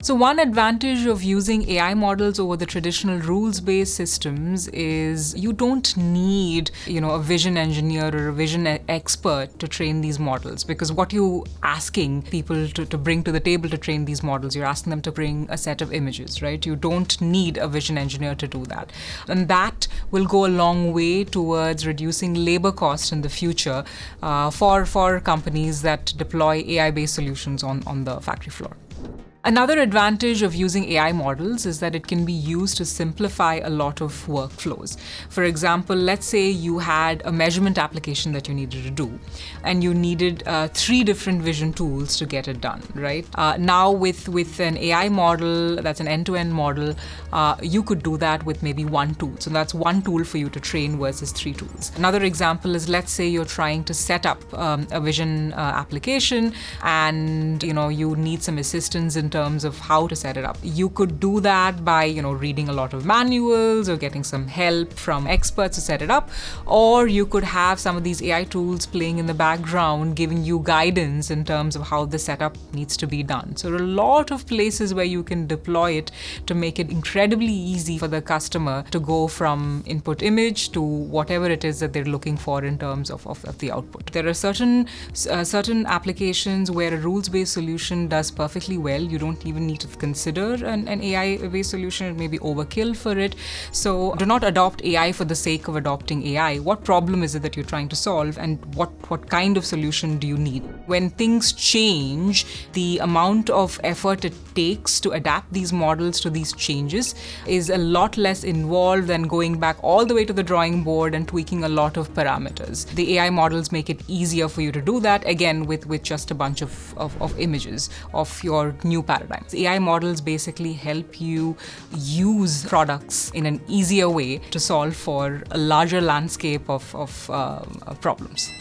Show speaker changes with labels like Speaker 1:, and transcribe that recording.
Speaker 1: So one advantage of using AI models over the traditional rules-based systems is you don't need, a vision engineer or a vision expert to train these models, because what you're asking people to bring to the table to train these models, you're asking them to bring a set of images, right? You don't need a vision engineer to do that. And that will go a long way towards reducing labor costs in the future for companies that deploy AI-based solutions on the factory floor. Another advantage of using AI models is that it can be used to simplify a lot of workflows. For example, let's say you had a measurement application that you needed to do, and you needed 3 different vision tools to get it done, right? Now with an AI model, that's an end-to-end model, you could do that with maybe 1 tool. So that's 1 tool for you to train versus 3 tools. Another example is, let's say you're trying to set up a vision application, and you need some assistance in terms of how to set it up. You could do that by reading a lot of manuals or getting some help from experts to set it up, or you could have some of these AI tools playing in the background giving you guidance in terms of how the setup needs to be done. So there are a lot of places where you can deploy it to make it incredibly easy for the customer to go from input image to whatever it is that they're looking for in terms of the output. There are certain applications where a rules-based solution does perfectly well. You don't even need to consider an AI-based solution. It may be overkill for it. So do not adopt AI for the sake of adopting AI. What problem is it that you're trying to solve, and what kind of solution do you need? When things change, the amount of effort it takes to adapt these models to these changes is a lot less involved than going back all the way to the drawing board and tweaking a lot of parameters. The AI models make it easier for you to do that, again, with just a bunch of images of your new paradigm. AI models basically help you use products in an easier way to solve for a larger landscape of problems.